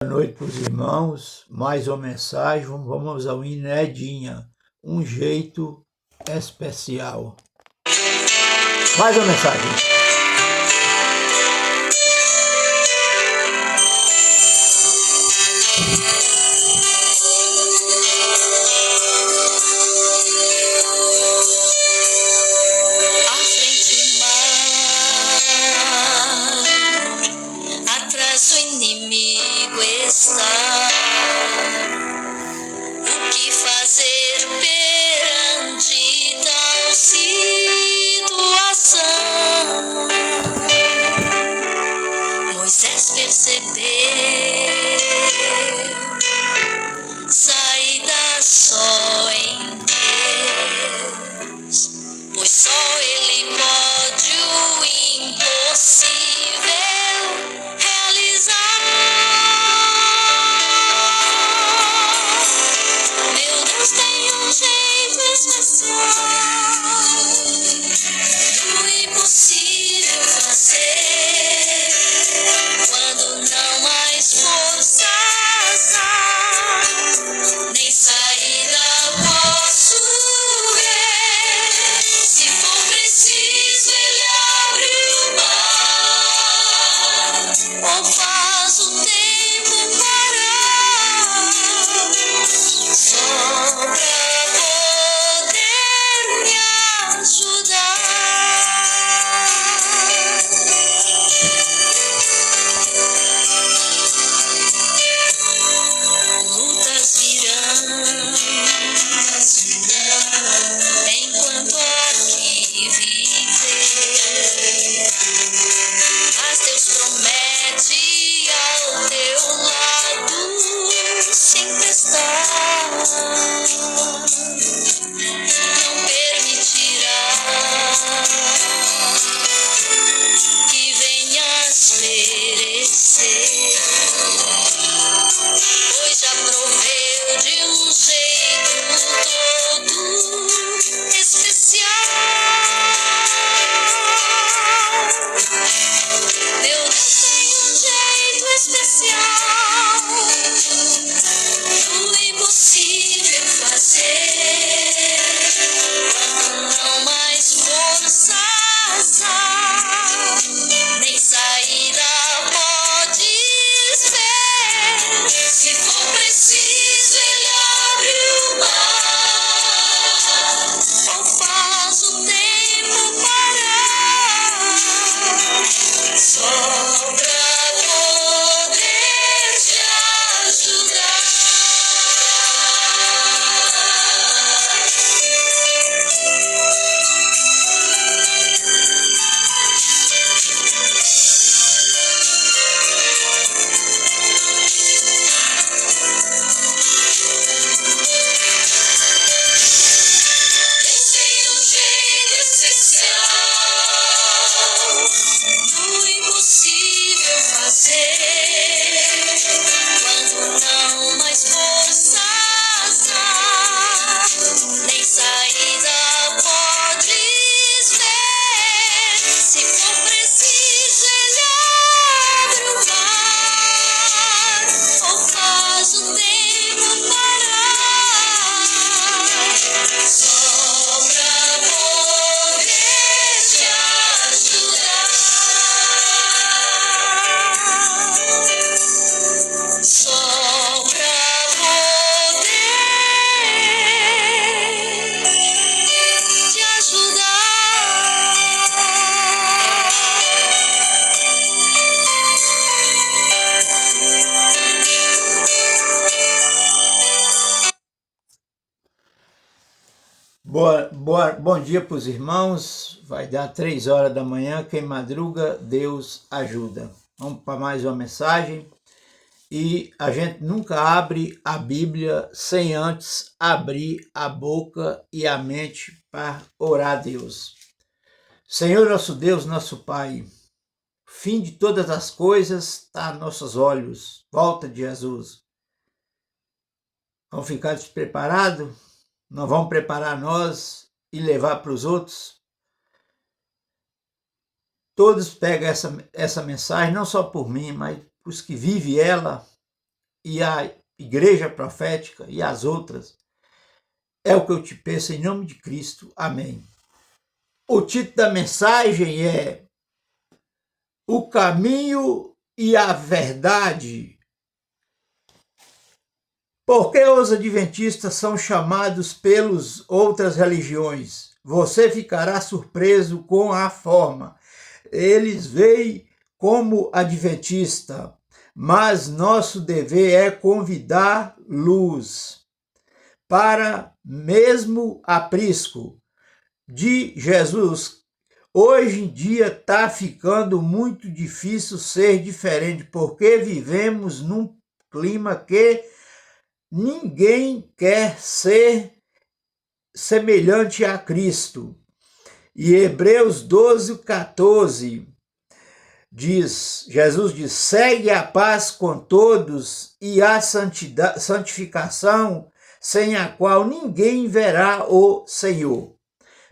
Boa noite para os irmãos, mais uma mensagem, vamos ao Inedinha, um jeito especial. Mais uma mensagem. À frente o mar, atrás o inimigo está. O que fazer perante tal situação? Moisés percebeu saída só em Deus, pois só Ele pode o impossível realizar. Meu Deus tem um jeito especial do impossível fazer. Quando não mais forças há, nem saída posso ver. Se for preciso, Ele abre o mar, ou faz o tempo parar, só pra poder me ajudar. Lutas virão enquanto aqui viver, mas Deus promete ao teu lado sempre estar. Não permitirá que venhas perecer, pois já proveu de um jeito todo especial. Meu Deus tem um jeito especial do impossível fazer. Quando não mais forças há, nem saída podes ver. Se for preciso, Ele abre o mar, ou faz o tempo parar, só pra poder te ajudar. Deus tem um jeito especial do impossível fazer. Quando não mais forças há, nem saída podes ver. Se for preciso, Ele abre o mar, ou faz o tempo parar, só pra poder te ajudar. Só pra poder te ajudar. Bom dia para os irmãos, vai dar 3 horas da manhã, quem madruga, Deus ajuda. Vamos para mais uma mensagem. E a gente nunca abre a Bíblia sem antes abrir a boca e a mente para orar a Deus. Senhor nosso Deus, nosso Pai, fim de todas as coisas está aos nossos olhos. Volta de Jesus. Vamos ficar despreparados? Não vamos preparar nós e levar para os outros? Todos pegam essa mensagem, não só por mim, mas os que vivem ela, e a Igreja Profética e as outras. É o que eu te peço em nome de Cristo. Amém. O título da mensagem é O Caminho e a Verdade. Por que os adventistas são chamados pelas outras religiões? Você ficará surpreso com a forma. Eles veem como adventista, mas nosso dever é convidá-los para mesmo aprisco de Jesus. Hoje em dia está ficando muito difícil ser diferente, porque vivemos num clima que ninguém quer ser semelhante a Cristo. E Hebreus 12:14 diz, Jesus diz, segue a paz com todos e a santificação, sem a qual ninguém verá o Senhor.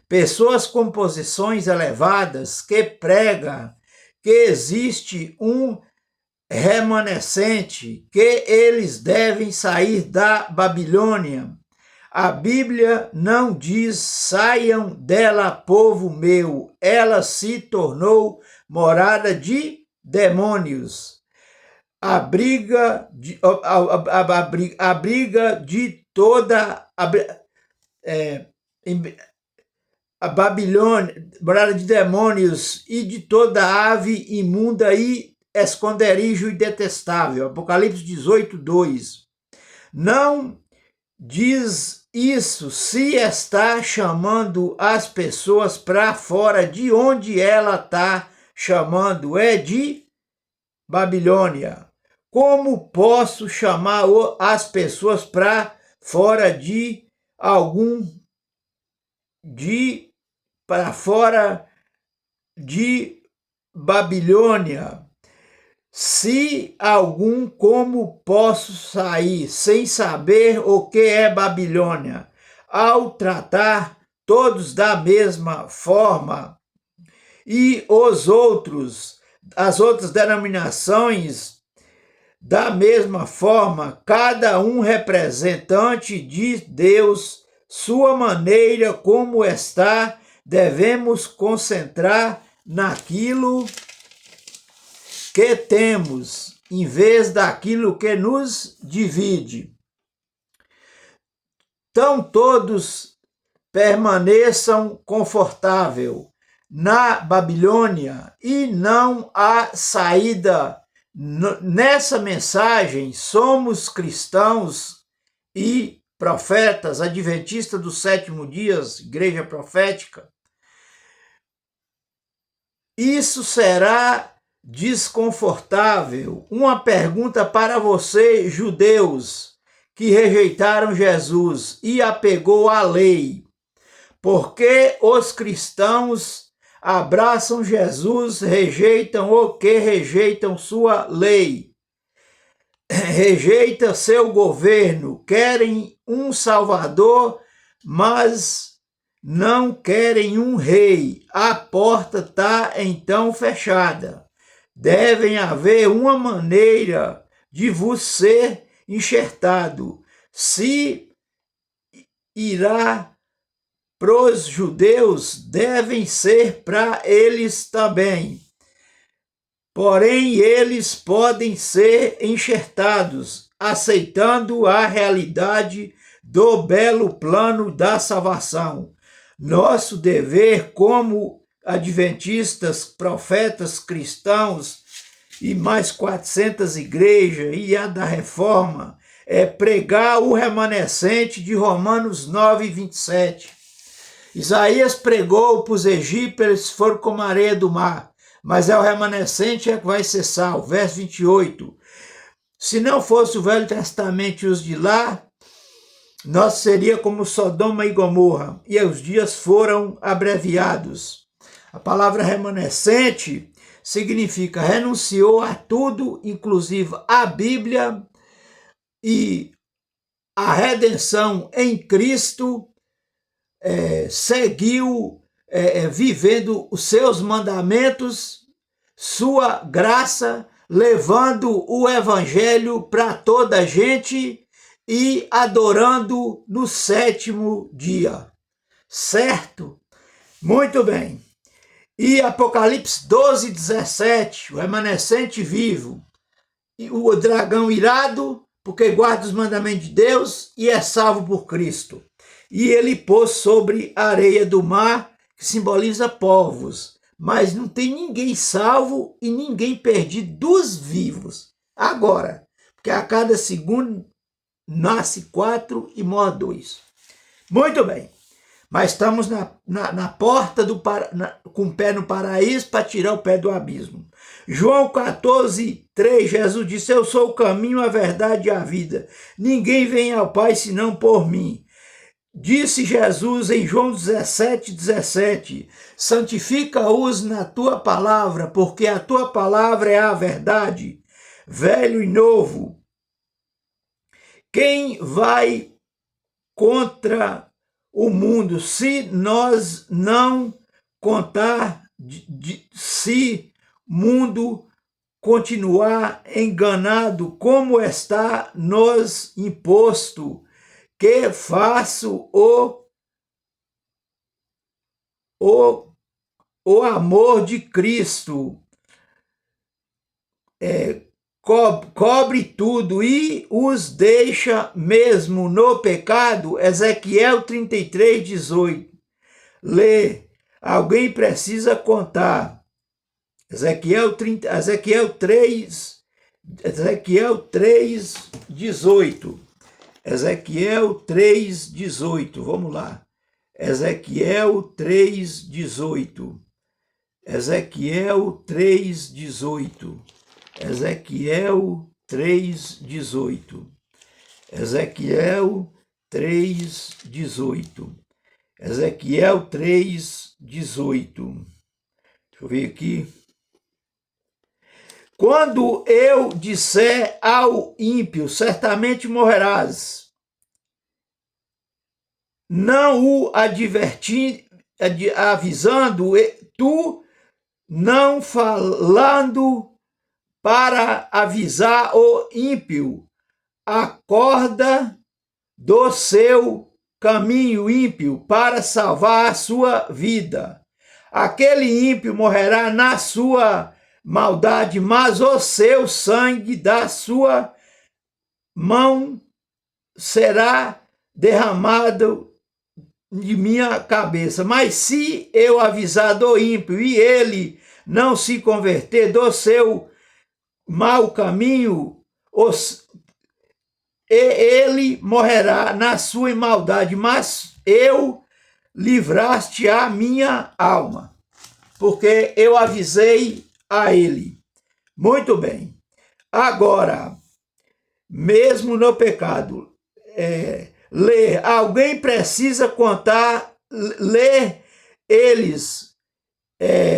Pessoas com posições elevadas que pregam que existe um remanescente, que eles devem sair da Babilônia. A Bíblia não diz, saiam dela, povo meu. Ela se tornou morada de demônios. A briga de toda a Babilônia, morada de demônios e de toda ave imunda e esconderijo e detestável. Apocalipse 18:2. Não diz isso se está chamando as pessoas para fora de onde ela está chamando, é de Babilônia. Como posso chamar as pessoas para fora de Babilônia? Se algum, como posso sair sem saber o que é Babilônia? Ao tratar todos da mesma forma, e as outras denominações da mesma forma, cada um representante de Deus, sua maneira como está, devemos concentrar naquilo que temos, em vez daquilo que nos divide. Então todos permaneçam confortável na Babilônia e não há saída. Nessa mensagem, somos cristãos e profetas, adventistas do sétimo dia, igreja profética. Isso será desconfortável. Uma pergunta para você, judeus, que rejeitaram Jesus e apegou à lei. Por que os cristãos abraçam Jesus, rejeitam sua lei? Rejeita seu governo, querem um salvador, mas não querem um rei. A porta está então fechada. Deve haver uma maneira de vos ser enxertado. Se irá para os judeus, devem ser para eles também. Porém, eles podem ser enxertados, aceitando a realidade do belo plano da salvação. Nosso dever como adventistas, profetas, cristãos e mais 400 igrejas e a da Reforma é pregar o remanescente de Romanos 9:27. Isaías pregou para os egípcios, eles foram como a areia do mar, mas é o remanescente que vai ser salvo. Verso 28. Se não fosse o Velho Testamento e os de lá, nós seria como Sodoma e Gomorra, e os dias foram abreviados. A palavra remanescente significa renunciou a tudo, inclusive a Bíblia e a redenção em Cristo, seguiu vivendo os seus mandamentos, sua graça, levando o evangelho para toda a gente e adorando no 7º dia. Certo? Muito bem. E Apocalipse 12, 17, o remanescente vivo, e o dragão irado, porque guarda os mandamentos de Deus e é salvo por Cristo. E ele pôs sobre a areia do mar, que simboliza povos, mas não tem ninguém salvo e ninguém perdido dos vivos. Agora, porque a cada segundo nasce 4 e morre 2. Muito bem. Mas estamos na porta com o pé no paraíso para tirar o pé do abismo. João 14, 3, Jesus disse: eu sou o caminho, a verdade e a vida. Ninguém vem ao Pai senão por mim. Disse Jesus em João 17, 17, santifica-os na tua palavra, porque a tua palavra é a verdade, velho e novo. Quem vai contra o mundo, se nós não contar, se o mundo continuar enganado, como está nos imposto, que faço o amor de Cristo, cobre tudo e os deixa mesmo no pecado. Ezequiel 33, 18. Lê, alguém precisa contar. Ezequiel 3, 18. Ezequiel 3, 18. Vamos lá. Ezequiel 3, 18. Ezequiel 3, 18. Ezequiel 3, 18. Ezequiel 3, 18. Ezequiel 3, 18. Deixa eu ver aqui. Quando eu disser ao ímpio, certamente morrerás, não o avisando, tu não falando para avisar o ímpio, acorda do seu caminho ímpio para salvar a sua vida. Aquele ímpio morrerá na sua maldade, mas o seu sangue da sua mão será derramado de minha cabeça. Mas se eu avisar do ímpio e ele não se converter do seu mau caminho, ele morrerá na sua maldade, mas eu livraste a minha alma, porque eu avisei a ele. Muito bem. Agora, mesmo no pecado, ler, alguém precisa contar, ler eles,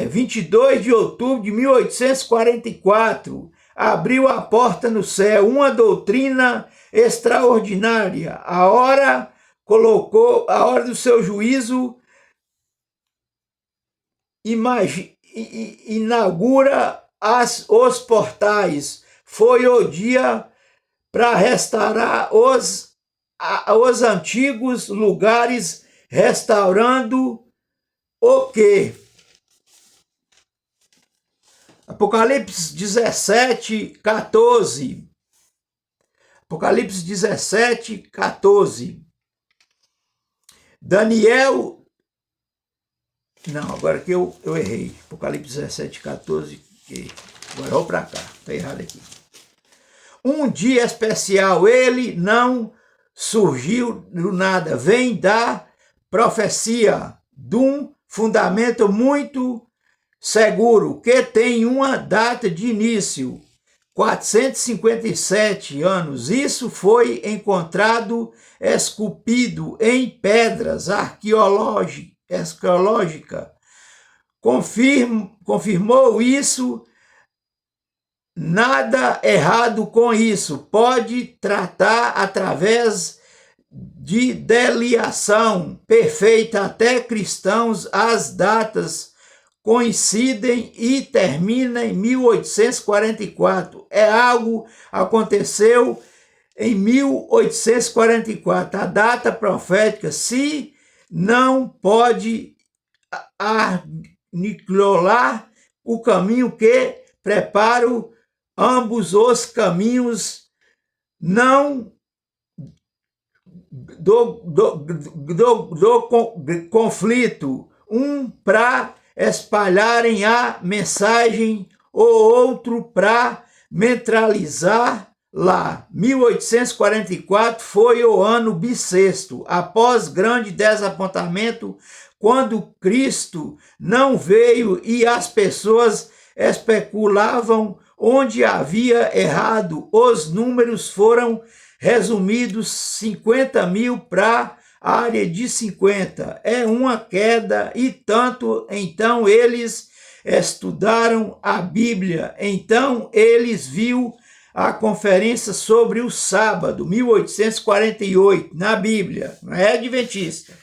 22 de outubro de 1844, abriu a porta no céu, uma doutrina extraordinária. A hora do seu juízo, inaugura os portais. Foi o dia para restaurar os antigos lugares, restaurando o quê? Apocalipse 17, 14. Apocalipse 17, 14. Daniel... Não, agora que eu errei. Apocalipse 17, 14. Agora vou para cá. Está errado aqui. Um dia especial, ele não surgiu do nada. Vem da profecia, de um fundamento muito seguro, que tem uma data de início, 457 anos. Isso foi encontrado esculpido em pedras arqueológica. Confirmou isso. Nada errado com isso. Pode tratar através de deliação perfeita até cristãos as datas coincidem e termina em 1844. É algo aconteceu em 1844. A data profética se não pode aniquilar o caminho que preparo ambos os caminhos não do conflito, um para espalharem a mensagem, o outro para neutralizar lá. 1844 foi o ano bissexto, após grande desapontamento, quando Cristo não veio e as pessoas especulavam onde havia errado. Os números foram resumidos 50.000 para a área de 50. É uma queda e tanto. Então eles estudaram a Bíblia. Então eles viram a conferência sobre o sábado, 1848, na Bíblia, não é adventista.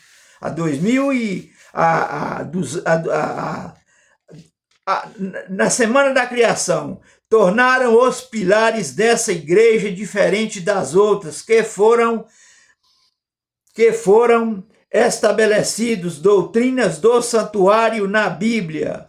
Na Semana da Criação, tornaram os pilares dessa igreja diferente das outras que foram estabelecidos, doutrinas do santuário na Bíblia.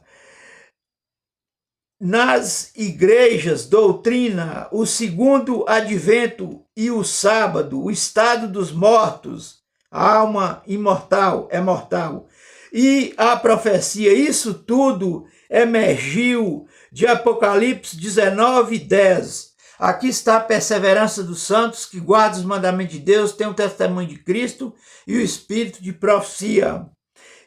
Nas igrejas, doutrina, o segundo advento e o sábado, o estado dos mortos, a alma imortal, é mortal. E a profecia, isso tudo emergiu de Apocalipse 19:10. Aqui está a perseverança dos santos que guardam os mandamentos de Deus, tem o testemunho de Cristo e o espírito de profecia.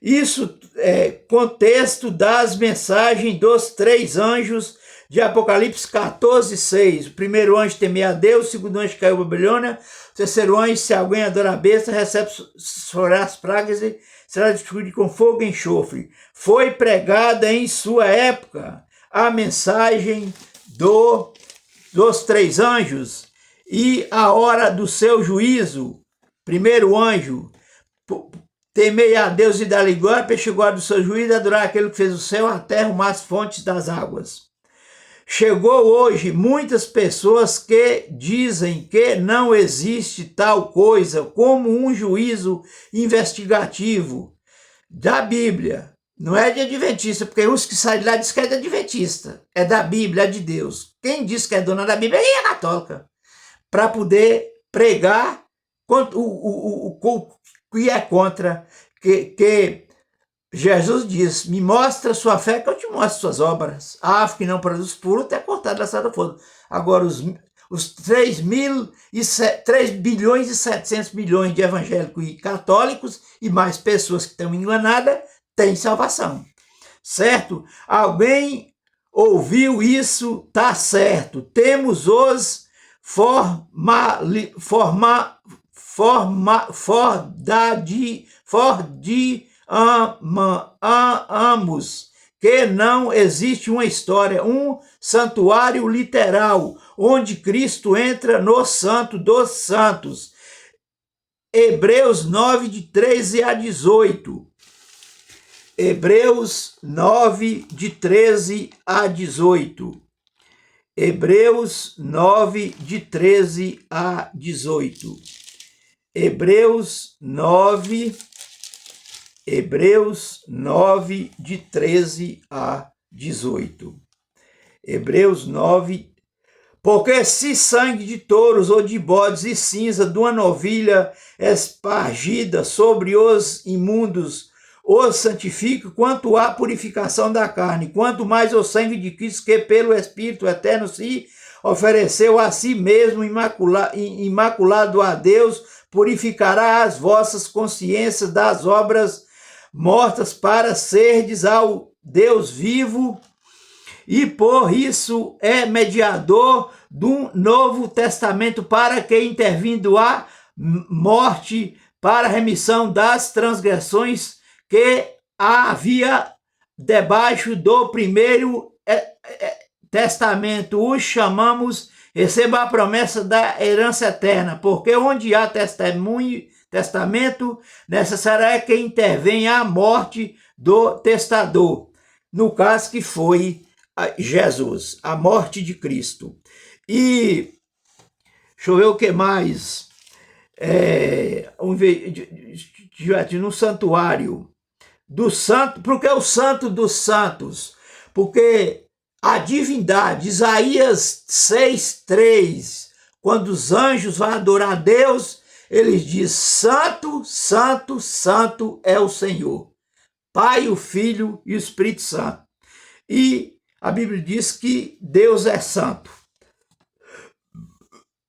Isso é contexto das mensagens dos 3 anjos de Apocalipse 14:6. O primeiro anjo temia a Deus, o segundo anjo caiu a Babilônia, o terceiro anjo, se alguém adora a besta, recebe as pragas e será destruído com fogo e enxofre. Foi pregada em sua época a mensagem dos 3 anjos e a hora do seu juízo. Primeiro anjo, temei a Deus e dá-lhe glória, para chegou a do seu juízo, adorar aquele que fez o céu, a terra, o mar, as fontes das águas. Chegou hoje muitas pessoas que dizem que não existe tal coisa como um juízo investigativo da Bíblia. Não é de adventista, porque os que saem de lá dizem que é de adventista. É da Bíblia, é de Deus. Quem diz que é dona da Bíblia é católica. Para poder pregar o que é contra, que Jesus diz, me mostra sua fé que eu te mostro suas obras. A árvore que não produz fruto é cortada da sala do fogo. Agora, os 3 bilhões e 700 milhões de evangélicos e católicos e mais pessoas que estão enganadas, têm salvação. Certo? Alguém ouviu isso, tá certo. Temos os fordiamos que não existe uma história, um santuário literal, onde Cristo entra no Santo dos Santos. Hebreus 9, de 13 a 18. Hebreus 9, de 13 a 18. Hebreus 9, de 13 a 18. Hebreus 9, de 13 a 18. Hebreus 9, porque se sangue de touros ou de bodes e cinza de uma novilha espargida sobre os imundos os santifica, quanto à purificação da carne, quanto mais o sangue de Cristo, que pelo Espírito Eterno se ofereceu a si mesmo imaculado a Deus, purificará as vossas consciências das obras mortas para serdes ao Deus vivo, e por isso é mediador do Novo Testamento, para que, intervindo a morte para a remissão das transgressões que havia debaixo do primeiro testamento, os chamamos, receba a promessa da herança eterna, porque onde há testamento, necessário é que intervenha a morte do testador. no caso que foi Jesus, a morte de Cristo. E deixa eu ver o que mais. No santuário do santo, porque é o santo dos santos, porque a divindade, Isaías 6:3, quando os anjos vão adorar a Deus, eles dizem: santo, santo, santo é o Senhor, Pai, o Filho e o Espírito Santo. E a Bíblia diz que Deus é santo.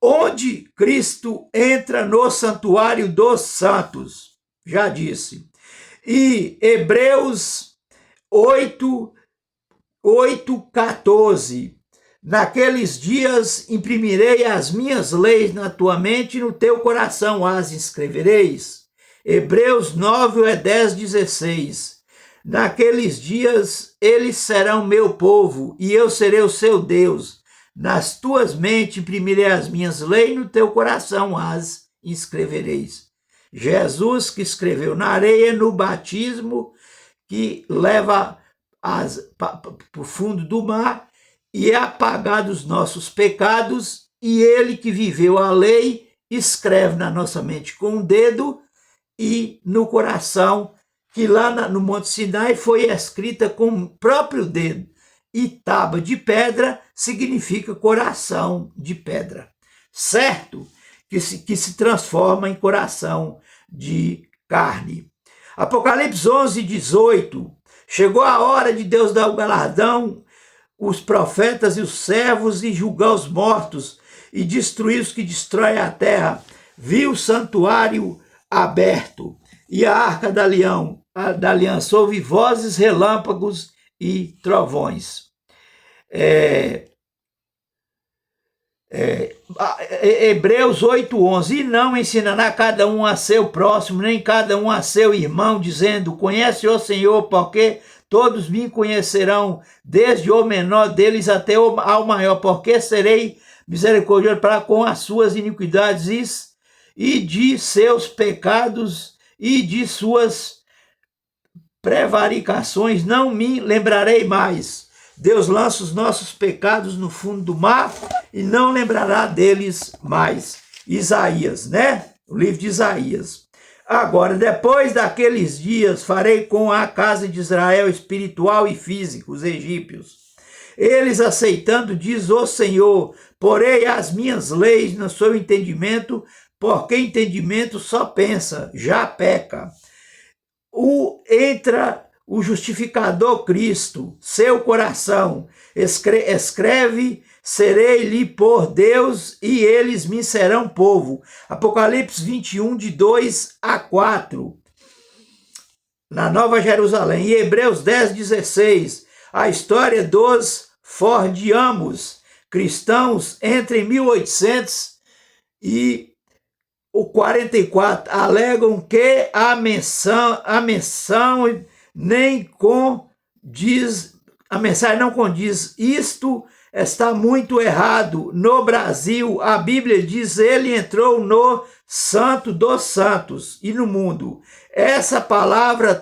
Onde Cristo entra no santuário dos santos, já disse. E Hebreus 8:14, naqueles dias imprimirei as minhas leis na tua mente e no teu coração as escrevereis. Hebreus 9:10-16, naqueles dias eles serão meu povo e eu serei o seu Deus. Nas tuas mentes imprimirei as minhas leis, no teu coração as inscrevereis. Jesus que escreveu na areia, no batismo, que leva para o fundo do mar e é apagado os nossos pecados, e ele que viveu a lei escreve na nossa mente com um dedo e no coração, que lá no Monte Sinai foi escrita com o próprio dedo. E tábua de pedra significa coração de pedra, certo? Que se transforma em coração de carne. Apocalipse 11:18, chegou a hora de Deus dar o galardão, os profetas e os servos, e julgar os mortos, e destruir os que destroem a terra. Viu o santuário aberto, e a arca da aliança, ouve vozes, relâmpagos e trovões. Hebreus 8:11, e não ensinará cada um a seu próximo, nem cada um a seu irmão, dizendo: conhece o Senhor, porque todos me conhecerão, desde o menor deles até ao maior, porque serei misericordioso para com as suas iniquidades e de seus pecados e de suas prevaricações não me lembrarei mais. Deus lança os nossos pecados no fundo do mar e não lembrará deles mais. Isaías, né? O livro de Isaías. Agora, depois daqueles dias, farei com a casa de Israel espiritual e físico, os egípcios. Eles aceitando, diz o Senhor, porei as minhas leis no seu entendimento, porque entendimento só pensa, já peca. Entra o justificador Cristo, seu coração, escreve, serei-lhe por Deus e eles me serão povo. Apocalipse 21:2-4, na Nova Jerusalém. E Hebreus 10:16, a história dos fordiamos, cristãos entre 1800 e o 44, alegam que a mensagem não condiz. Isto está muito errado. No Brasil, a Bíblia diz: ele entrou no Santo dos Santos e no mundo. Essa palavra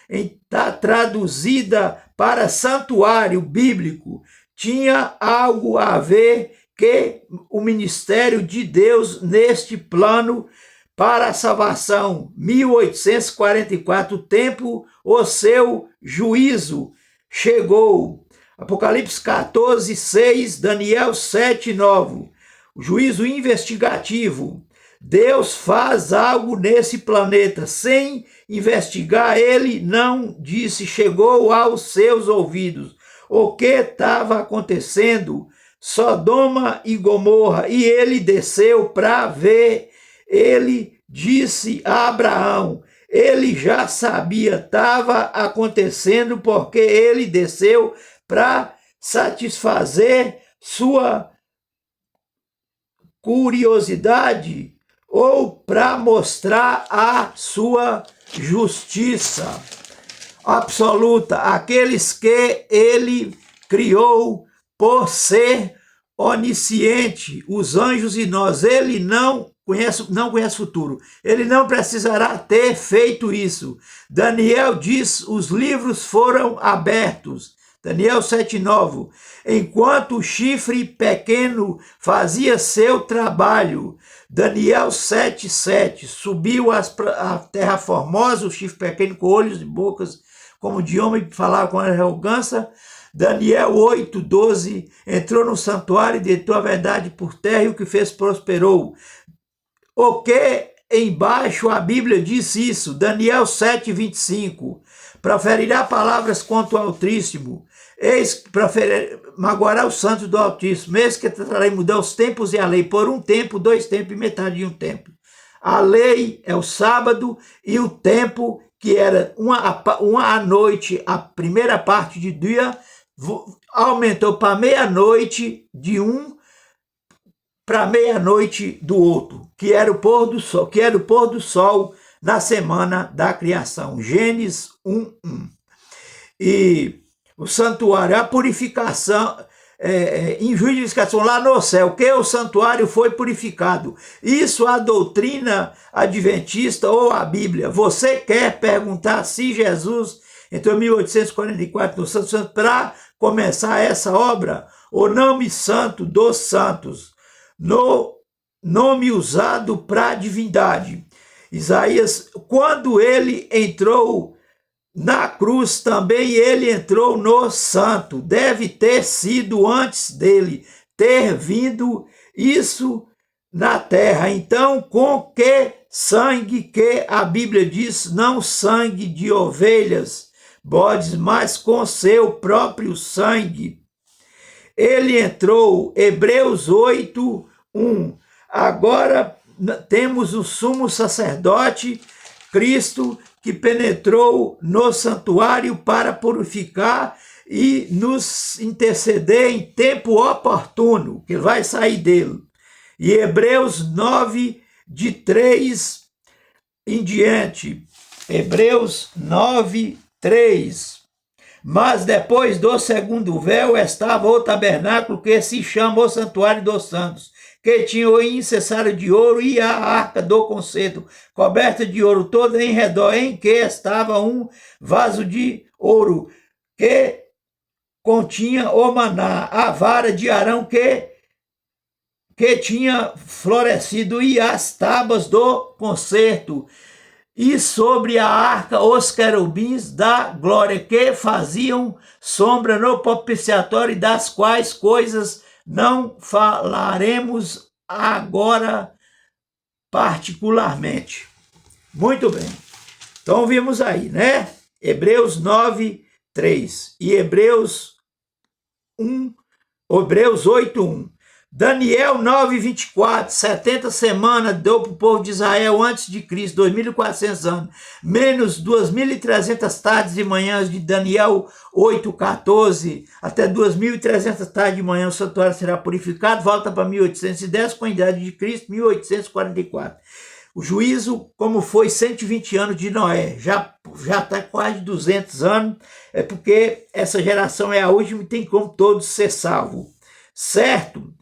está traduzida para santuário bíblico. Tinha algo a ver que o ministério de Deus neste plano para a salvação. 1844, o tempo, o seu juízo chegou. Apocalipse 14:6, Daniel 7:9, o juízo investigativo. Deus faz algo nesse planeta sem investigar. Ele não disse, chegou aos seus ouvidos o que estava acontecendo Sodoma e Gomorra, e ele desceu para ver. Ele disse a Abraão, ele já sabia, estava acontecendo, porque ele desceu para satisfazer sua curiosidade ou para mostrar a sua justiça absoluta. Aqueles que ele criou por ser onisciente, os anjos e nós, ele não não conhece futuro. Ele não precisará ter feito isso. Daniel diz, os livros foram abertos. Daniel 7,9. Enquanto o chifre pequeno fazia seu trabalho. Daniel 7,7. Subiu à terra formosa, o chifre pequeno com olhos e bocas, como de homem, falava com arrogância. Daniel 8,12. Entrou no santuário e deitou a verdade por terra e o que fez prosperou. O que embaixo a Bíblia diz isso? Daniel 7,25. Proferirá palavras contra o Altíssimo. Eis que magoará os santos do Altíssimo. Eis que tratarei mudar os tempos e a lei. Por um tempo, 2 tempos e metade de um tempo. A lei é o sábado e o tempo, que era uma à noite, a primeira parte de dia, aumentou para meia-noite de um para meia-noite do outro, que era o pôr do sol, na semana da criação. Gênesis 1:1. E o santuário, a purificação, em justificação lá no céu, que o santuário foi purificado. Isso a doutrina adventista ou a Bíblia. Você quer perguntar se Jesus entrou em 1844 no Santo Santo para começar essa obra? O nome santo dos santos, no nome usado para a divindade. Isaías, quando ele entrou na cruz, também ele entrou no santo. Deve ter sido antes dele ter vindo isso na terra. Então, com que sangue que a Bíblia diz, não sangue de ovelhas, bodes, mas com seu próprio sangue. Ele entrou, Hebreus 8:1. Agora temos o sumo sacerdote, Cristo, que penetrou no santuário para purificar e nos interceder em tempo oportuno, que vai sair dele. E Hebreus 9, de 3 em diante. Hebreus 9, 3. Mas depois do segundo véu estava o tabernáculo que se chama o santuário dos santos, que tinha o incensário de ouro e a arca do concerto, coberta de ouro toda em redor, em que estava um vaso de ouro, que continha o maná, a vara de Arão que tinha florescido, e as tábuas do concerto, e sobre a arca os querubins da glória, que faziam sombra no propiciatório, das quais coisas não falaremos agora particularmente. Muito bem. Então vimos aí, né? Hebreus 9, 3 e Hebreus 8:1. Daniel 9, 24, 70 semanas deu para o povo de Israel antes de Cristo, 2.400 anos, menos 2.300 tardes e manhãs de Daniel 8, 14, até 2.300 tardes e manhã o santuário será purificado, volta para 1810, com a idade de Cristo, 1844. O juízo, como foi 120 anos de Noé, já está quase 200 anos, é porque essa geração é a última e tem como todos ser salvos, certo?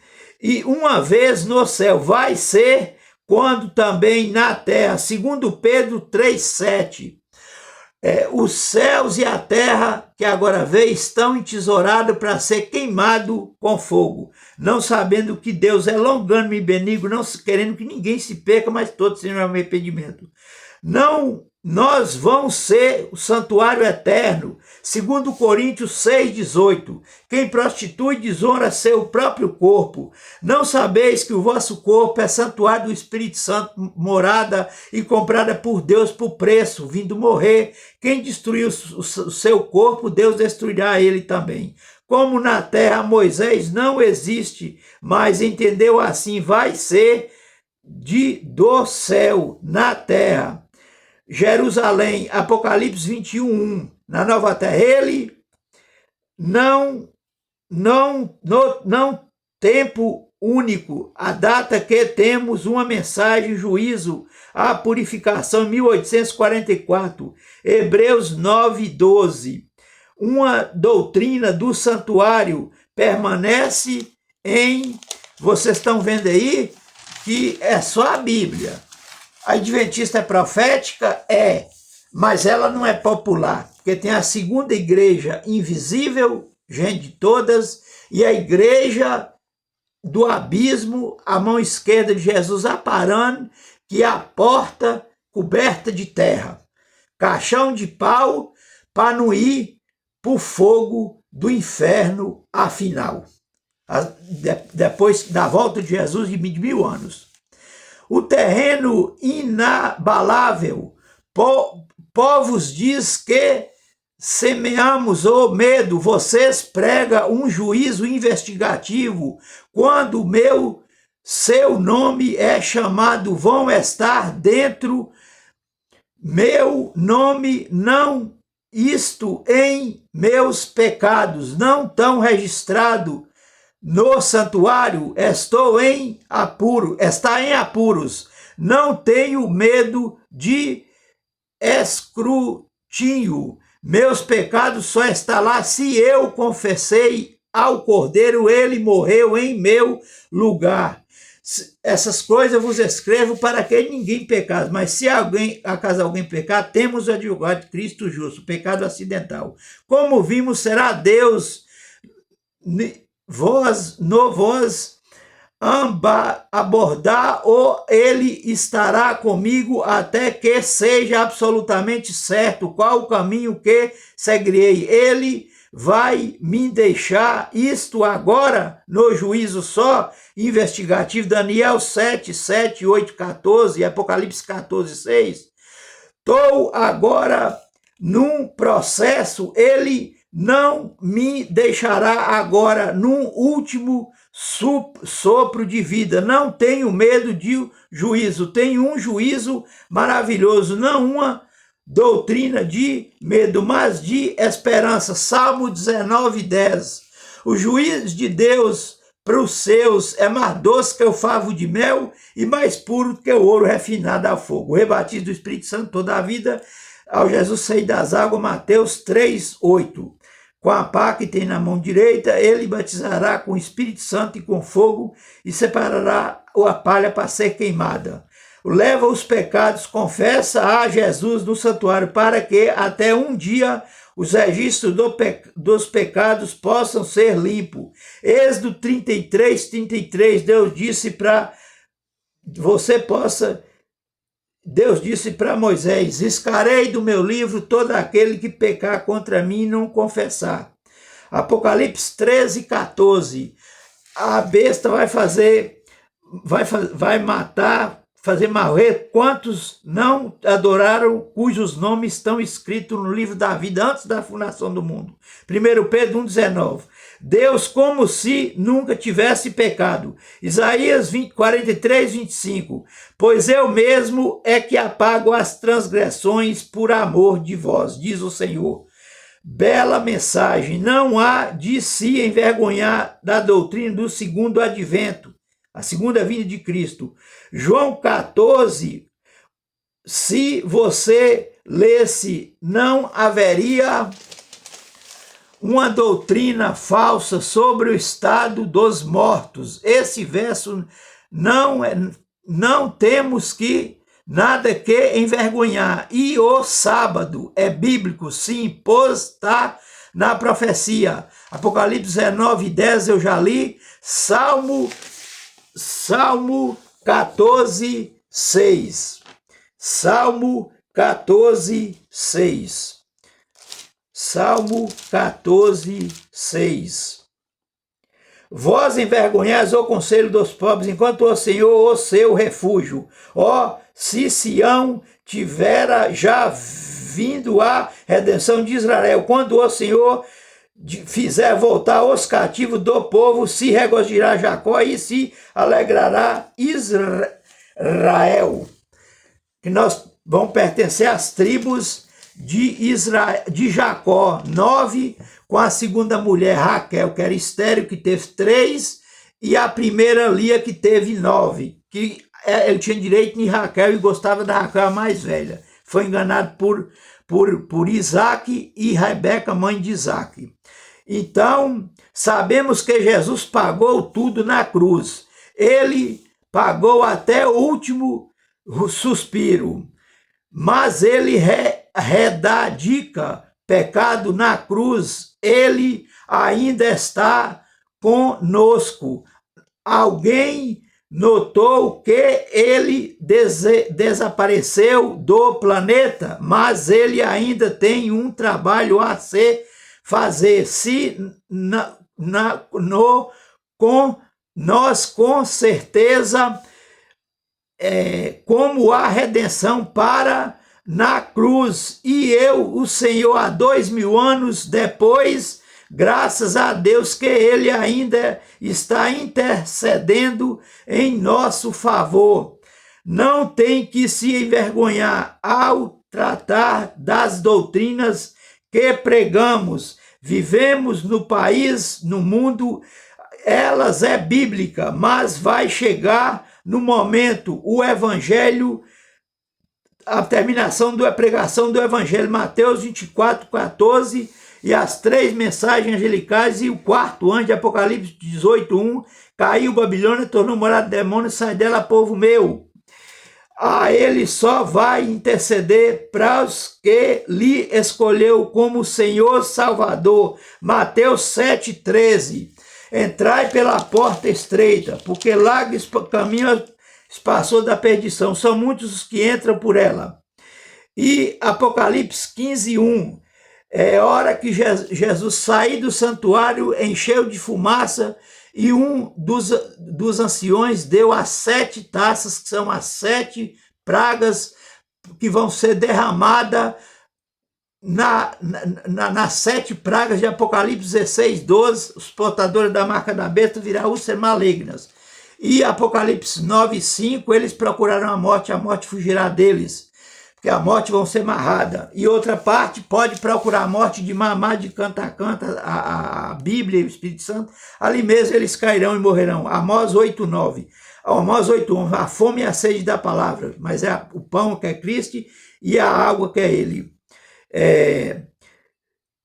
E uma vez no céu vai ser, quando também na terra, segundo Pedro 3,7. Os céus e a terra que agora vê estão entesourados para ser queimado com fogo, não sabendo que Deus é longânimo e benigno, não querendo que ninguém se perca, mas todos tenham arrependimento. Não, nós vamos ser o santuário eterno, segundo Coríntios 6,18. Quem prostitui desonra seu próprio corpo. Não sabeis que o vosso corpo é santuário do Espírito Santo, morada e comprada por Deus por preço, vindo morrer. Quem destruiu o seu corpo, Deus destruirá ele também. Como na terra Moisés não existe, mas entendeu assim, vai ser do céu na terra. Jerusalém, Apocalipse 21:1, na nova terra, ele não tempo único, a data que temos uma mensagem, juízo, a purificação, 1844, Hebreus 9:12, uma doutrina do santuário permanece em, vocês estão vendo aí, que é só a Bíblia. A adventista é profética? É, mas ela não é popular, porque tem a segunda igreja invisível, gente de todas, e a igreja do abismo, a mão esquerda de Jesus aparando, que é a porta coberta de terra, caixão de pau, para não ir para o fogo do inferno afinal, depois da volta de Jesus de 1000 anos. O terreno inabalável, povos diz que semeamos o medo, vocês pregam um juízo investigativo, quando seu nome é chamado, vão estar dentro, meu nome não, isto em meus pecados, não tão registrado no santuário, está em apuros, não tenho medo de escrutínio, meus pecados só está lá se eu confessei ao Cordeiro, ele morreu em meu lugar. Essas coisas eu vos escrevo para que ninguém pecasse, mas se acaso alguém pecar, temos o advogado de Cristo justo, pecado acidental. Como vimos, será Deus vós abordar, ou ele estará comigo até que seja absolutamente certo qual o caminho que seguirei. Ele vai me deixar isto agora no juízo só investigativo, Daniel 7, 7, 8, 14, Apocalipse 14, 6. Estou agora num processo, ele não me deixará agora num último sopro de vida. Não tenho medo de juízo, tenho um juízo maravilhoso, não uma doutrina de medo, mas de esperança. Salmo 19, 10. O juízo de Deus para os seus é mais doce que o favo de mel e mais puro que o ouro refinado a fogo. O rebatismo do Espírito Santo toda a vida, ao Jesus sair das águas, Mateus 3, 8. Com a pá que tem na mão direita, ele batizará com o Espírito Santo e com fogo, e separará a palha para ser queimada. Leva os pecados, confessa a Jesus no santuário, para que até um dia os registros dos pecados possam ser limpos. Êxodo 33, 33, Deus disse para Moisés, riscarei do meu livro todo aquele que pecar contra mim e não confessar. Apocalipse 13, 14, a besta vai matar, fazer morrer quantos não adoraram, cujos nomes estão escritos no livro da vida antes da fundação do mundo. 1 Pedro 1,19. Deus como se nunca tivesse pecado. Isaías 43, 25. Pois eu mesmo é que apago as transgressões por amor de vós, diz o Senhor. Bela mensagem. Não há de se envergonhar da doutrina do segundo advento, a segunda vinda de Cristo. João 14, se você lesse, não haveria uma doutrina falsa sobre o estado dos mortos. Esse verso não temos nada que envergonhar. E o sábado é bíblico, sim, pois está na profecia. Apocalipse 19, 10 eu já li. Salmo 14, 6. Salmo 14, 6. Salmo 14, 6. Vós envergonhais o conselho dos pobres, enquanto o Senhor o seu refúgio. Ó, se Sião tivera já vindo a redenção de Israel, quando o Senhor fizer voltar os cativos do povo, se regozijará Jacó e se alegrará Israel. Que nós vamos pertencer às tribos de Jacó, 9, com a segunda mulher Raquel, que era estéril, que teve 3, e a primeira Lia, que teve 9, que ele tinha direito em Raquel e gostava da Raquel, a mais velha. Foi enganado por Isaac e Rebeca, mãe de Isaac. Então, sabemos que Jesus pagou tudo na cruz. Ele pagou até o último suspiro, mas ele radica pecado na cruz, ele ainda está conosco. Alguém notou que ele desapareceu do planeta, mas ele ainda tem um trabalho a se fazer. Se nós com certeza, como a redenção para na cruz, e o Senhor, há 2000 anos depois, graças a Deus que ele ainda está intercedendo em nosso favor. Não tem que se envergonhar ao tratar das doutrinas que pregamos. Vivemos no país, no mundo, elas é bíblica, mas vai chegar no momento o evangelho, a terminação da pregação do evangelho, Mateus 24, 14, e as 3 mensagens angelicais, e o 4º anjo de Apocalipse 18, 1, caiu Babilônia, tornou morada de demônios, sai dela, povo meu. Ele só vai interceder para os que lhe escolheu como Senhor Salvador. Mateus 7, 13. Entrai pela porta estreita, porque largo caminho espaçoso da perdição, são muitos os que entram por ela. E Apocalipse 15, 1. É hora que Jesus sair do santuário, encheu de fumaça, e um dos anciões deu as 7 taças, que são as 7 pragas que vão ser derramadas nas 7 pragas de Apocalipse 16, 12. Os portadores da marca da besta virão úlceras malignas. E Apocalipse 9, 5, eles procuraram a morte fugirá deles, porque a morte vão ser amarrada. E outra parte pode procurar a morte de mamar, de cantar a Bíblia e o Espírito Santo, ali mesmo eles cairão e morrerão. Amós 8, 9. Amós 8, 1, a fome e a sede da palavra, mas é o pão que é Cristo e a água que é ele.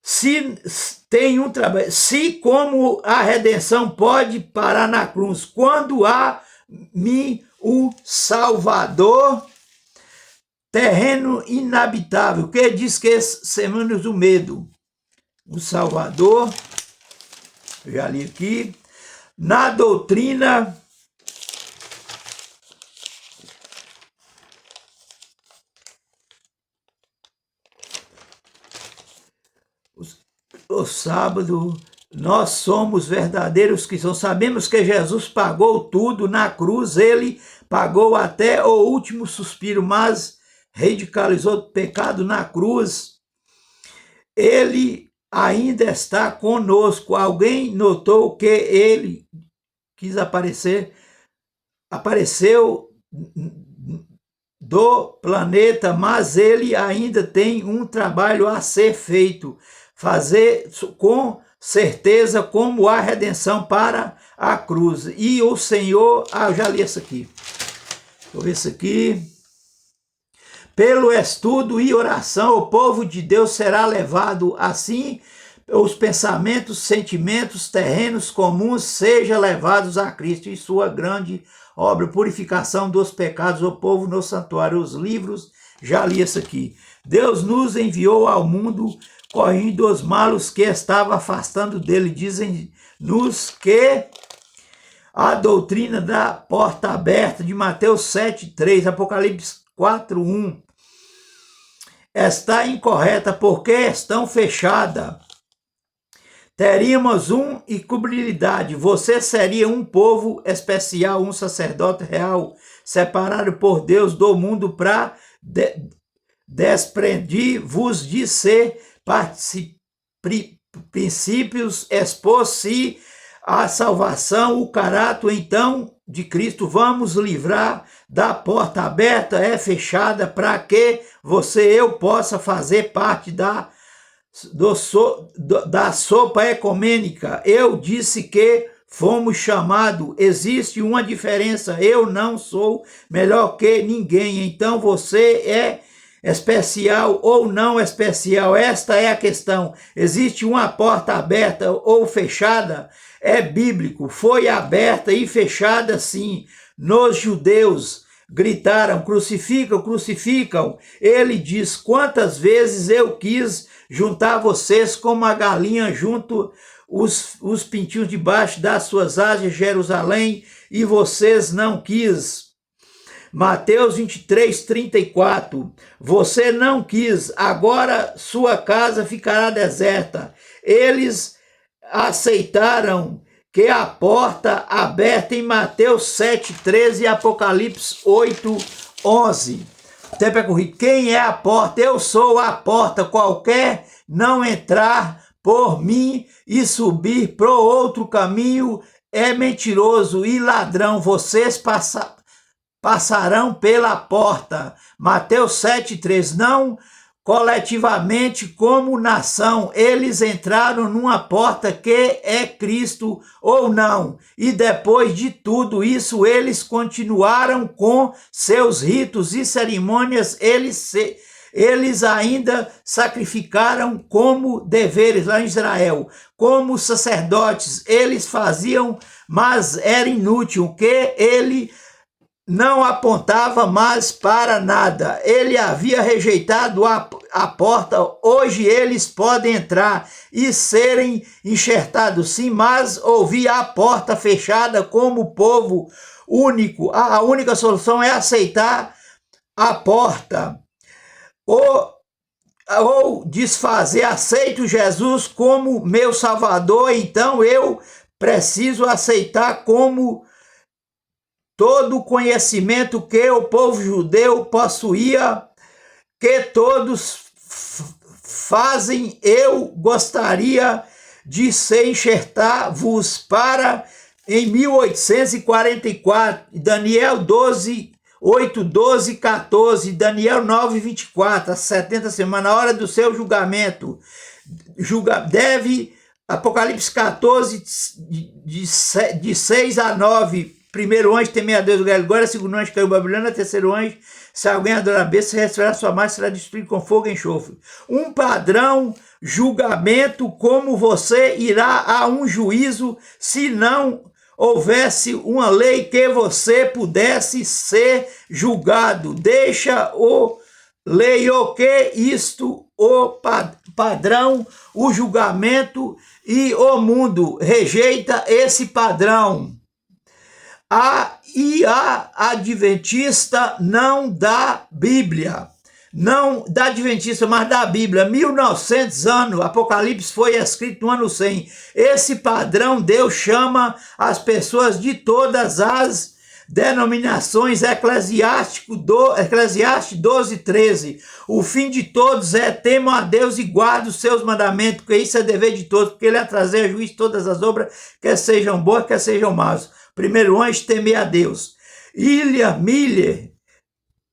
Se tem um trabalho, se como a redenção pode parar na cruz, quando há o Salvador, terreno inabitável, que diz que semana do medo, o Salvador, já li aqui, na doutrina o sábado, nós somos verdadeiros cristãos, sabemos que Jesus pagou tudo na cruz, ele pagou até o último suspiro, mas radicalizou o pecado na cruz, ele ainda está conosco. Alguém notou que ele quis apareceu do planeta, mas ele ainda tem um trabalho a ser feito, fazer com certeza como a redenção para a cruz. E o Senhor, eu já li isso aqui, vou ver isso aqui. Pelo estudo e oração, o povo de Deus será levado assim, os pensamentos, sentimentos terrenos comuns sejam levados a Cristo e sua grande obra, purificação dos pecados, o povo no santuário, os livros, já li isso aqui. Deus nos enviou ao mundo, corrigindo os malos que estava afastando dele, dizem-nos que a doutrina da porta aberta de Mateus 7, 3, Apocalipse 4, 1, está incorreta, porque estão fechada. Teríamos incubribilidade, você seria um povo especial, um sacerdote real, separado por Deus do mundo para desprendir-vos de ser princípios, expor-se a salvação, o caráter então de Cristo. Vamos livrar da porta aberta, é fechada, para que eu possa fazer parte da sopa ecumênica. Eu disse que fomos chamados, existe uma diferença, eu não sou melhor que ninguém, então você é especial ou não especial, esta é a questão. Existe uma porta aberta ou fechada? É bíblico, foi aberta e fechada sim, nos judeus gritaram: crucificam, crucificam. Ele diz: quantas vezes eu quis juntar vocês como a galinha junto os pintinhos debaixo das suas asas, Jerusalém, e vocês não quis. Mateus 23, 34. Você não quis, agora sua casa ficará deserta. Eles aceitaram que a porta aberta em Mateus 7, 13 e Apocalipse 8, 11. Tempo é corrido. Quem é a porta? Eu sou a porta. Qualquer não entrar por mim e subir pro outro caminho é mentiroso e ladrão. Vocês passarão pela porta. Mateus 7,3. Não coletivamente como nação, eles entraram numa porta que é Cristo ou não. E depois de tudo isso, eles continuaram com seus ritos e cerimônias. Eles ainda sacrificaram como deveres lá em Israel, como sacerdotes. Eles faziam, mas era inútil, o que ele não apontava mais para nada. Ele havia rejeitado a porta. Hoje eles podem entrar e serem enxertados, sim, mas ouvir a porta fechada como povo único. A única solução é aceitar a porta ou desfazer. Aceito Jesus como meu Salvador, então eu preciso aceitar como todo o conhecimento que o povo judeu possuía, que todos fazem. Eu gostaria de se enxertar-vos para em 1844, Daniel 12, 8, 12, 14, Daniel 9, 24, as 70 semanas, na hora do seu julgamento, Apocalipse 14, de 6 a 9, primeiro anjo temer a Deus, agora segundo anjo caiu Babilônia, terceiro anjo, se alguém adorar a besta, se receberá sua massa, será destruído com fogo e enxofre. Um padrão julgamento, como você irá a um juízo se não houvesse uma lei que você pudesse ser julgado. Deixa o lei o que isto, o padrão, o julgamento, e o mundo rejeita esse padrão. A adventista não da Bíblia, não da adventista, mas da Bíblia. 1900 anos, Apocalipse foi escrito no ano 100. Esse padrão Deus chama as pessoas de todas as denominações. Eclesiastes 12, 13. O fim de todos é: temam a Deus e guardem os seus mandamentos, porque isso é dever de todos, porque ele é trazer a juízo todas as obras, quer sejam boas, quer sejam más. Primeiro anjo, temer a Deus. William Miller,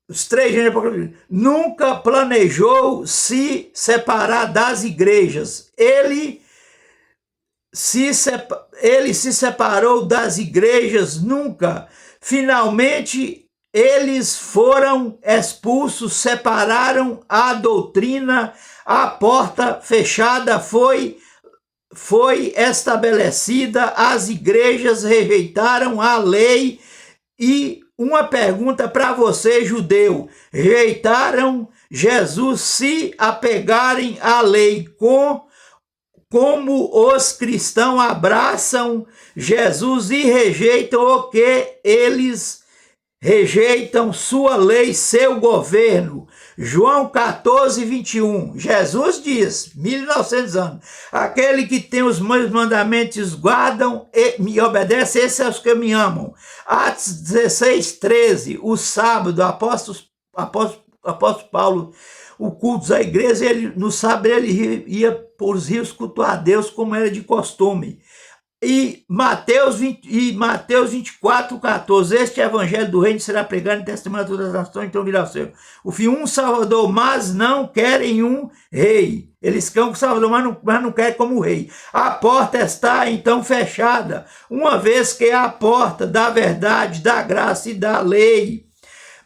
os três gêneros do Apocalipse, nunca planejou se separar das igrejas. Ele se separou das igrejas nunca. Finalmente, eles foram expulsos, separaram a doutrina, a porta fechada foi estabelecida, as igrejas rejeitaram a lei. E uma pergunta para você, judeu: rejeitaram Jesus se apegarem à lei, como os cristãos abraçam Jesus e rejeitam o que eles rejeitam? Sua lei, seu governo. João 14, 21. Jesus diz, 1900 anos, aquele que tem os meus mandamentos guardam e me obedece, esses são os que me amam. Atos 16, 13. O sábado, apóstolo Paulo, o culto da igreja, no sábado ele ia por os rios cultuar a Deus como era de costume. E Mateus 24, 14, este evangelho do reino será pregado em testemunho a todas as nações, então virá o céu. O fim, um salvador, mas não querem um rei. Eles querem um salvador, mas não querem como rei. A porta está então fechada, uma vez que é a porta da verdade, da graça e da lei.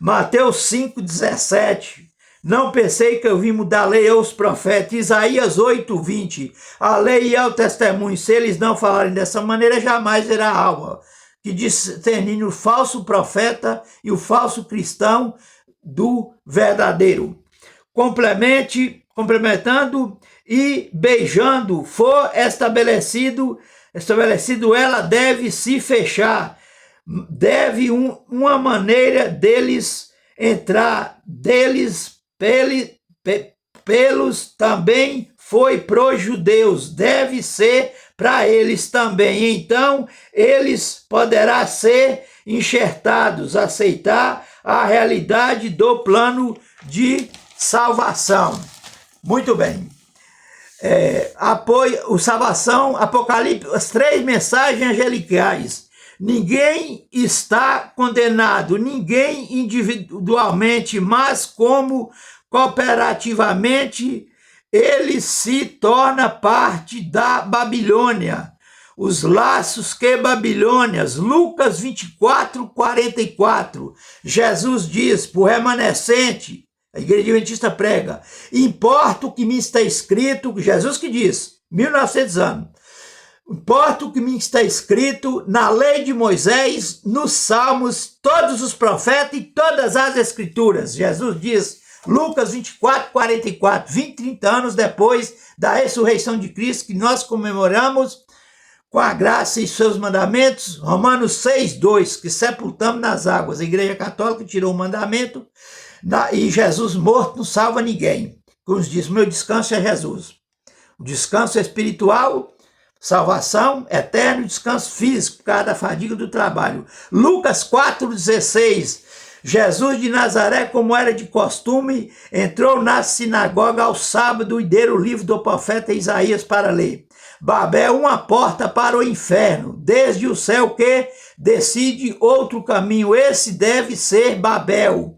Mateus 5, 17. Não pensei que eu vim mudar a lei aos profetas. Isaías 8, 20. A lei é o testemunho. Se eles não falarem dessa maneira, jamais verá alva. que discernir o falso profeta e o falso cristão do verdadeiro. Complementando e beijando, for estabelecido ela deve se fechar, deve uma maneira deles entrar, pelos também foi pros judeus, deve ser para eles também. Então, eles poderá ser enxertados, aceitar a realidade do plano de salvação. Muito bem. Apoio, salvação, Apocalipse, as 3 mensagens angelicais. Ninguém está condenado, ninguém individualmente, mas como cooperativamente ele se torna parte da Babilônia. Os laços que Babilônias, Lucas 24:44. Jesus diz para o remanescente, a Igreja Adventista prega, importa o que me está escrito, Jesus que diz, 1900 anos, importa o que me está escrito na lei de Moisés, nos Salmos, todos os profetas e todas as Escrituras. Jesus diz, Lucas 24:44, 30 anos depois da ressurreição de Cristo, que nós comemoramos com a graça e seus mandamentos, Romanos 6:2, que sepultamos nas águas. A Igreja Católica tirou o mandamento, e Jesus morto não salva ninguém. Como diz, meu descanso é Jesus. O descanso espiritual, salvação eterno, descanso físico, por causa da fadiga do trabalho. Lucas 4:16, Jesus de Nazaré, como era de costume, entrou na sinagoga ao sábado e deu o livro do profeta Isaías para ler. Babel, uma porta para o inferno, desde o céu que decide outro caminho. Esse deve ser Babel.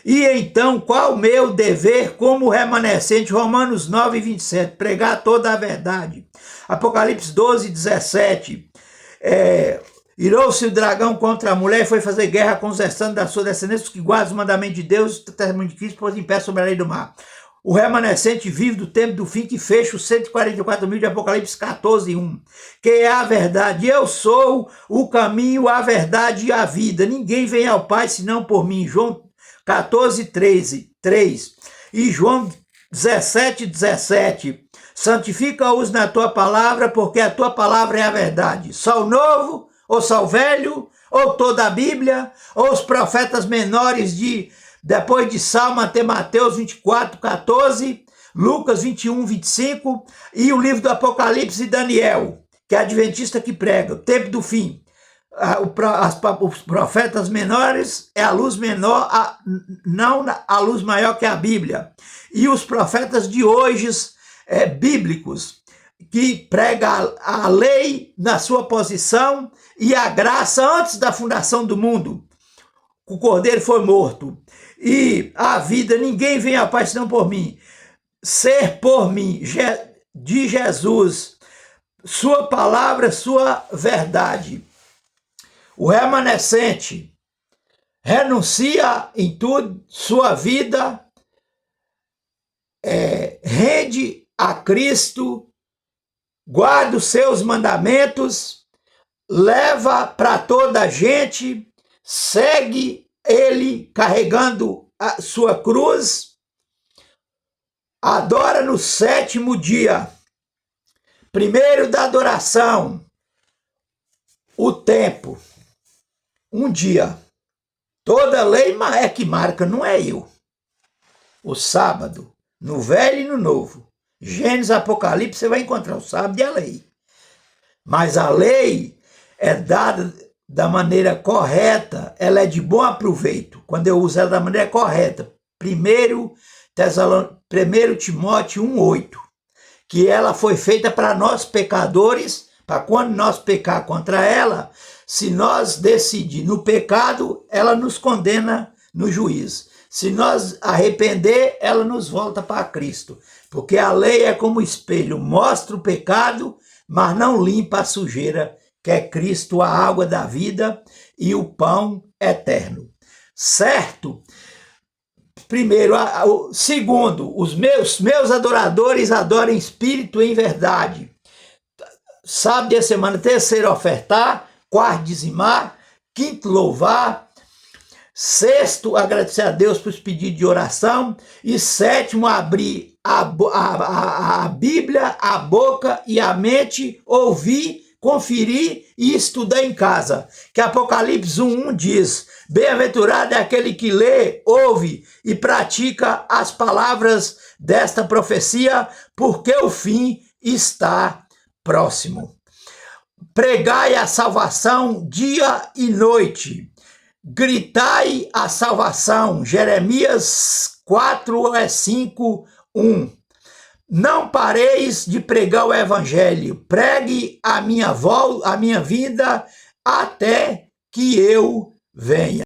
E então, qual o meu dever como remanescente? Romanos 9:27, pregar toda a verdade. Apocalipse 12:17, irou-se o dragão contra a mulher e foi fazer guerra com os restantes da sua descendência, os que guardam os mandamentos de Deus, o testemunho de Cristo, pôs em pé sobre a lei do mar. O remanescente vive do tempo do fim, que fecha os 144.000 de Apocalipse 14:1, que é a verdade. Eu sou o caminho, a verdade e a vida. Ninguém vem ao Pai senão por mim. João 14:3 e João 17:17. Santifica-os na tua palavra, porque a tua palavra é a verdade. Só o novo, ou só o velho, ou toda a Bíblia, ou os profetas menores depois de Salmo até Mateus 24:14, Lucas 21:25 e o livro do Apocalipse e Daniel, que é a adventista que prega, o tempo do fim. Os profetas menores é a luz menor, não a luz maior que a Bíblia. E os profetas de hoje, bíblicos, que prega a lei na sua posição e a graça antes da fundação do mundo. O Cordeiro foi morto. E a vida, ninguém vem ao Pai senão por mim. Ser por mim, de Jesus, sua palavra, sua verdade. O remanescente renuncia em tudo, sua vida rende a Cristo, guarda os seus mandamentos, leva para toda a gente, segue ele carregando a sua cruz, adora no 7º dia, primeiro da adoração, o tempo. Um dia, toda lei é que marca, não é eu. O sábado, no velho e no novo. Gênesis, Apocalipse, você vai encontrar o sábado e a lei. Mas a lei é dada da maneira correta, ela é de bom aproveito, quando eu uso ela da maneira correta. 1 Timóteo 1:8, que ela foi feita para nós pecadores, para quando nós pecar contra ela, se nós decidir no pecado, ela nos condena no juízo. Se nós arrepender, ela nos volta para Cristo. Porque a lei é como espelho, mostra o pecado, mas não limpa a sujeira, que é Cristo, a água da vida e o pão eterno. Certo? Primeiro, segundo, os meus adoradores adoram em espírito e em verdade. Sábado e semana, terceiro, ofertar. quarto, dizimar, quinto, louvar, sexto, agradecer a Deus por pedidos de oração, e sétimo, abrir a Bíblia, a boca e a mente, ouvir, conferir e estudar em casa. Que Apocalipse 1:1 diz: bem-aventurado é aquele que lê, ouve e pratica as palavras desta profecia, porque o fim está próximo. Pregai a salvação dia e noite. Gritai a salvação. Jeremias 4:5:1. Não pareis de pregar o evangelho. Pregue a minha vida até que eu venha.